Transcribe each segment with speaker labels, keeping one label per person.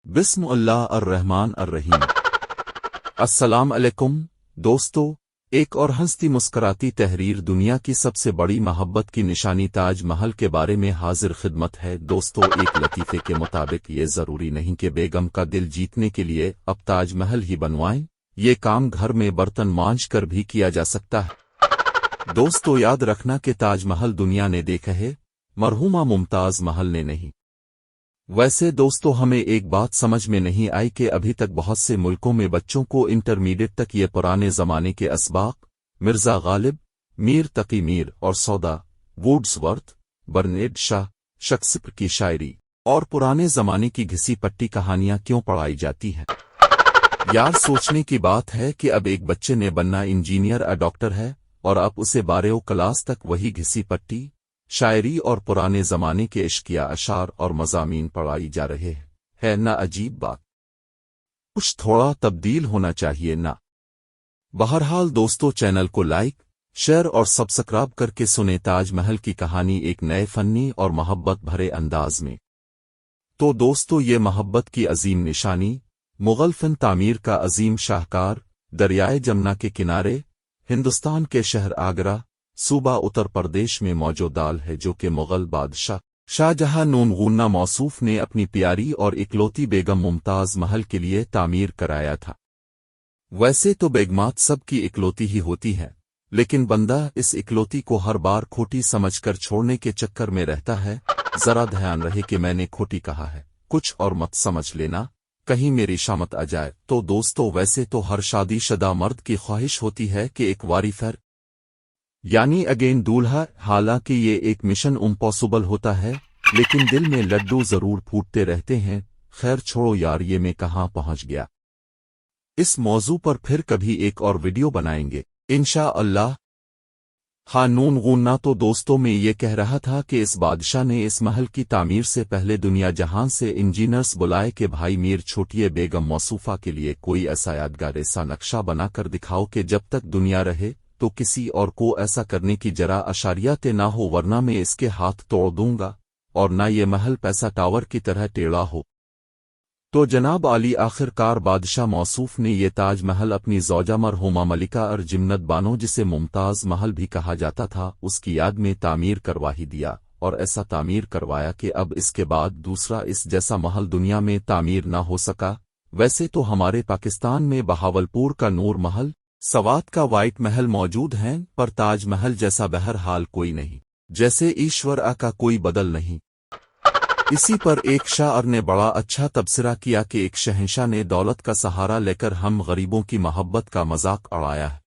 Speaker 1: बिस्म अल्लाह अर्रहमान अर्रहीम। अस्सलाम अलैकुम दोस्तों, एक और हंसती मुस्कराती तहरीर दुनिया की सबसे बड़ी मोहब्बत की निशानी ताज महल के बारे में हाजिर खिदमत है। दोस्तों, एक लतीफ़े के मुताबिक ये ज़रूरी नहीं कि बेगम का दिल जीतने के लिए अब ताज महल ही बनवाएं, ये काम घर में बर्तन मांज कर भी किया जा सकता है। दोस्तों, याद रखना कि ताज महल दुनिया ने देखा है, मरहूमा मुमताज़ महल ने नहीं। वैसे दोस्तों, हमें एक बात समझ में नहीं आई कि अभी तक बहुत से मुल्कों में बच्चों को इंटरमीडिएट तक ये पुराने ज़माने के असबाक, मिर्ज़ा गालिब, मीर तकी मीर और सौदा, वुड्सवर्थ, बर्नेड शाह, शेक्सपियर की शायरी और पुराने ज़माने की घिसी पट्टी कहानियां क्यों पढ़ाई जाती हैं। यार, सोचने की बात है कि अब एक बच्चे ने बनना इंजीनियर या डॉक्टर है और अब उसे 12वीं क्लास तक वही घिसी पट्टी, शायरी और पुराने ज़माने के इश्किया अशार और मज़ामीन पढ़ाई जा रहे हैं। है ना अजीब बात? कुछ थोड़ा तब्दील होना चाहिए ना। बहरहाल दोस्तों, चैनल को लाइक, शेयर और सब्सक्राइब करके सुने ताज महल की कहानी एक नए फन्नी और मोहब्बत भरे अंदाज में। तो दोस्तों, ये मोहब्बत की अजीम निशानी मुग़ल फ़न तामीर का अजीम शाहकार दरियाए जमुना के किनारे हिंदुस्तान के शहर आगरा, सूबा उत्तर प्रदेश में मौजूद दाल है, जो कि मुग़ल बादशाह शाहजहां नूनगुन्ना मौसूफ ने अपनी प्यारी और इकलौती बेगम मुमताज़ महल के लिए तामीर कराया था। वैसे तो बेगमात सबकी इकलौती ही होती है, लेकिन बंदा इस इकलौती को हर बार खोटी समझकर छोड़ने के चक्कर में रहता है। जरा ध्यान रहे कि मैंने खोटी कहा है, कुछ और मत समझ लेना, कहीं मेरी शामत आ जाए। तो दोस्तों, वैसे तो हर शादीशुदा मर्द की ख्वाहिश होती है कि एक वारी फिर यानी अगेन दूल्हा, हालांकि ये एक मिशन इम्पॉसिबल होता है, लेकिन दिल में लड्डू जरूर फूटते रहते हैं। खैर छोड़ो यार, ये मैं कहाँ पहुंच गया। इस मौजू पर फिर कभी एक और वीडियो बनाएंगे इंशाअल्लाह। हाँ, नूनगुन्ना तो दोस्तों में ये कह रहा था कि इस बादशाह ने इस महल की तामीर से पहले दुनिया जहां से इंजीनियर्स बुलाए कि भाई मीर छोटिए बेगम मौसूफा के लिए कोई ऐसा यादगार ऐसा नक्शा बनाकर दिखाओ कि जब तक दुनिया रहे तो किसी और को ऐसा करने की जरा अशारियत ना हो, वरना मैं इसके हाथ तोड़ दूंगा और ना ये महल पैसा टावर की तरह टेढ़ा हो। तो जनाब आली, आखिरकार बादशाह मौसूफ ने ये ताज महल अपनी ज़ौजा मरहूमा मलिका अर्जिमनद बानो, जिसे मुमताज़ महल भी कहा जाता था, उसकी याद में तामीर करवा ही दिया। और ऐसा तामीर करवाया कि अब इसके बाद दूसरा इस जैसा महल दुनिया में तामीर ना हो सका। वैसे तो हमारे पाकिस्तान में बहावलपुर का नूर महल, सवात का वाइट महल मौजूद हैं, पर ताज महल जैसा बहरहाल कोई नहीं, जैसे ईश्वर का कोई बदल नहीं। इसी पर एक शायर ने बड़ा अच्छा तबसरा किया कि एक शहंशाह ने दौलत का सहारा लेकर हम गरीबों की मोहब्बत का मजाक उड़ाया है।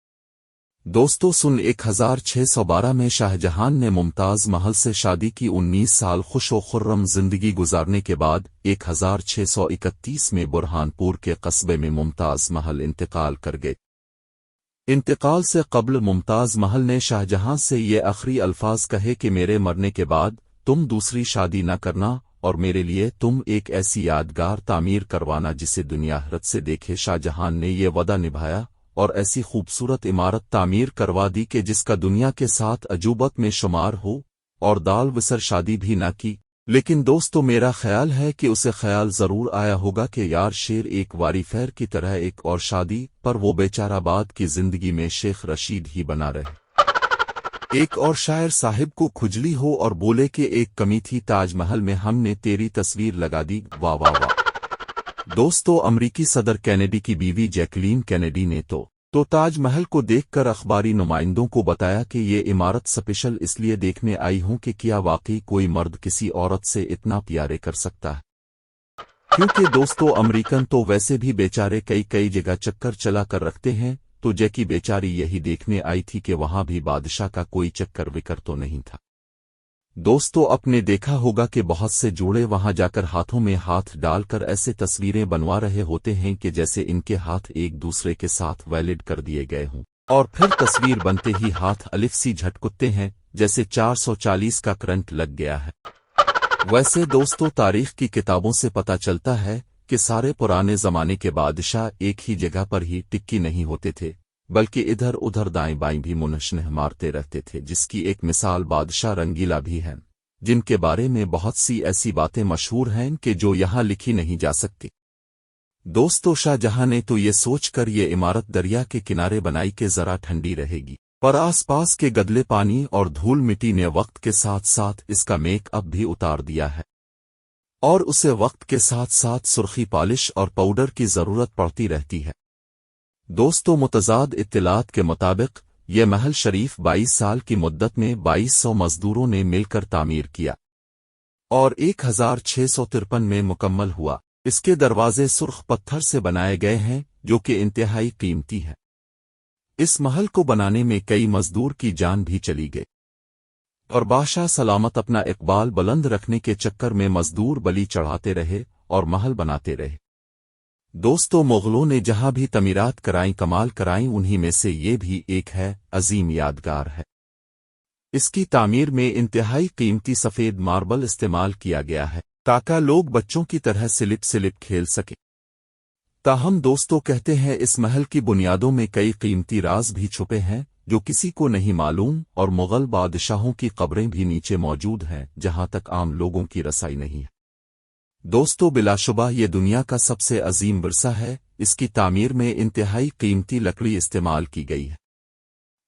Speaker 1: दोस्तों सुन, 1612 में शाहजहां ने मुमताज़ महल से शादी की। 19 साल खुश व खुर्रम जिंदगी गुजारने के बाद 1631 में बुरहानपुर के कस्बे में मुमताज़ महल इंतकाल कर गए। इंतकाल से कब्ल मुमताज़ महल ने शाहजहां से ये आखिरी अल्फाज कहे कि मेरे मरने के बाद तुम दूसरी शादी न करना और मेरे लिए तुम एक ऐसी यादगार तामीर करवाना जिसे दुनिया हैरत से देखे। शाहजहां ने ये वदा निभाया और ऐसी खूबसूरत इमारत तामीर करवा दी कि जिसका दुनिया के साथ अजूबत में शुमार हो, और दाल विसर शादी भी ना की। लेकिन दोस्तों, मेरा ख्याल है कि उसे ख्याल जरूर आया होगा कि यार शेर एक वारी फैर की तरह एक और शादी, पर वो बेचारा बाद की जिंदगी में शेख रशीद ही बना रहे। एक और शायर साहिब को खुजली हो और बोले कि एक कमी थी ताजमहल में, हमने तेरी तस्वीर लगा दी। वाह वाह वाह। दोस्तों, अमरीकी सदर कैनेडी की बीवी जैकलीन कैनेडी ने तो ताजमहल को देखकर अखबारी नुमाइंदों को बताया कि ये इमारत स्पेशल इसलिए देखने आई हूं कि क्या वाकई कोई मर्द किसी औरत से इतना प्यारे कर सकता है। क्योंकि दोस्तों, अमेरिकन तो वैसे भी बेचारे कई कई जगह चक्कर चला कर रखते हैं, तो जैकी बेचारी यही देखने आई थी कि वहां भी बादशाह का कोई चक्कर विकर तो नहीं था। दोस्तों, आपने देखा होगा कि बहुत से जोड़े वहां जाकर हाथों में हाथ डालकर ऐसे तस्वीरें बनवा रहे होते हैं कि जैसे इनके हाथ एक दूसरे के साथ वैलिड कर दिए गए हों, और फिर तस्वीर बनते ही हाथ अलिफ सी झटकुते हैं, जैसे 440 का करंट लग गया है। वैसे दोस्तों, तारीख की किताबों से पता चलता है कि सारे पुराने जमाने के बादशाह एक ही जगह पर ही टिक्की नहीं होते थे, बल्कि इधर उधर दाएं बाएं भी मुनशनह मारते रहते थे, जिसकी एक मिसाल बादशाह रंगीला भी है, जिनके बारे में बहुत सी ऐसी बातें मशहूर हैं कि जो यहाँ लिखी नहीं जा सकती। दोस्तों शाहजहां ने तो ये सोच कर ये इमारत दरिया के किनारे बनाई कि जरा ठंडी रहेगी, पर आसपास के गदले पानी और धूल मिट्टी ने वक्त के साथ साथ इसका मेकअप भी उतार दिया है, और उसे वक्त के साथ साथ सुर्खी पॉलिश और पाउडर की जरूरत पड़ती रहती है। दोस्तों मुतजाद इत्तलात के मुताबिक ये महल शरीफ 22 साल की मुद्दत में 2200 मजदूरों ने मिलकर तामीर किया और 1653 में मुकम्मल हुआ। इसके दरवाजे सुर्ख पत्थर से बनाए गए हैं जो कि इंतहाई कीमती है। इस महल को बनाने में कई मजदूर की जान भी चली गई और बादशाह सलामत अपना इकबाल बुलंद रखने के चक्कर में मजदूर बलि चढ़ाते रहे और महल बनाते रहे। दोस्तों मुगलों ने जहां भी तमीरात कराई कमाल कराई, उन्हीं में से ये भी एक है, अजीम यादगार है। इसकी तामीर में इंतहाई कीमती सफेद मार्बल इस्तेमाल किया गया है ताकि लोग बच्चों की तरह सिलिप खेल सके। ताहम दोस्तों कहते हैं इस महल की बुनियादों में कई कीमती राज भी छुपे हैं जो किसी को नहीं मालूम, और मुगल बादशाहों की कब्रें भी नीचे मौजूद हैं जहां तक आम लोगों की रसाई नहीं है। दोस्तों बिलाशुबा ये दुनिया का सबसे अजीम विरसा है। इसकी तामीर में इंतहाई कीमती लकड़ी इस्तेमाल की गई है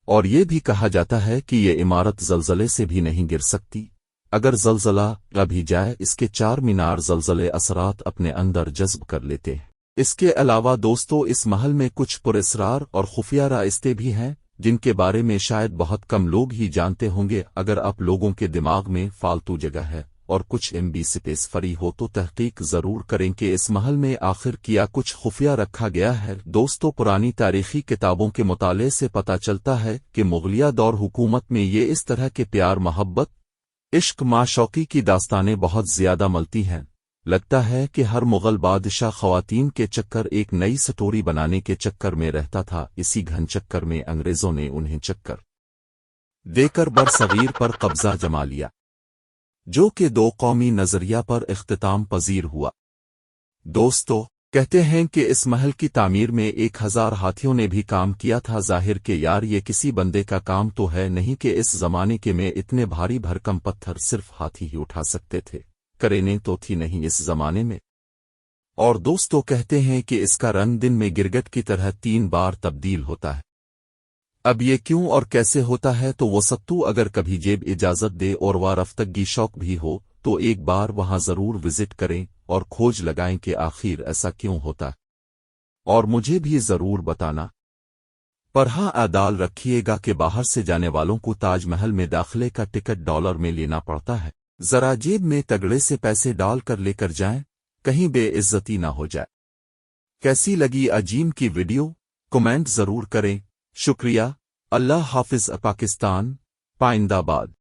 Speaker 1: और ये भी कहा जाता है कि ये इमारत जलजले से भी नहीं गिर सकती। अगर जलजला भी जाए इसके 4 मीनार जलजले असरात अपने अंदर जज्ब कर लेते हैं। इसके अलावा दोस्तों इस महल में कुछ पुरस्रार और खुफिया रास्ते भी हैं जिनके बारे में शायद बहुत कम लोग ही जानते होंगे। अगर आप लोगों के दिमाग में फालतू जगह है और कुछ MB स्पेस फ्री हो तो तहकीक जरूर करें कि इस महल में आखिर क्या कुछ खुफिया रखा गया है। दोस्तों पुरानी तारीखी किताबों के मुताले से पता चलता है कि मुगलिया दौर हुकूमत में ये इस तरह के प्यार मोहब्बत इश्क माशौकी की दास्तानें बहुत ज्यादा मलती हैं। लगता है कि हर मुगल बादशाह ख्वातीन के चक्कर एक नई स्टोरी बनाने के चक्कर में रहता था। इसी घन चक्कर में अंग्रेजों ने उन्हें चक्कर देकर बरसगीर पर कब्जा जमा लिया, जो कि 2 कौमी नजरिया पर इख्तिताम पजीर हुआ। दोस्तों कहते हैं कि इस महल की तामीर में 1000 हाथियों ने भी काम किया था। जाहिर के यार ये किसी बंदे का काम तो है नहीं कि इस जमाने के में इतने भारी भरकम पत्थर सिर्फ हाथी ही उठा सकते थे, करेने तो थी नहीं इस जमाने में। और दोस्तों कहते हैं कि इसका रंग दिन में गिरगट की तरह 3 बार तब्दील होता है। अब ये क्यों और कैसे होता है तो वो सत्तू अगर कभी जेब इजाजत दे और वारफ्तगी शौक भी हो तो एक बार वहां जरूर विजिट करें और खोज लगाएं कि आखिर ऐसा क्यों होता, और मुझे भी जरूर बताना। पर हाँ आदाल रखिएगा कि बाहर से जाने वालों को ताजमहल में दाखिले का टिकट डॉलर में लेना पड़ता है। जरा जेब में तगड़े से पैसे डाल कर लेकर जाएं, कहीं बेइज्जती ना हो जाए। कैसी लगी अजीम की वीडियो कमेंट जरूर करें। शुक्रिया। अल्लाह हाफिज। पाकिस्तान पाइंदाबाद।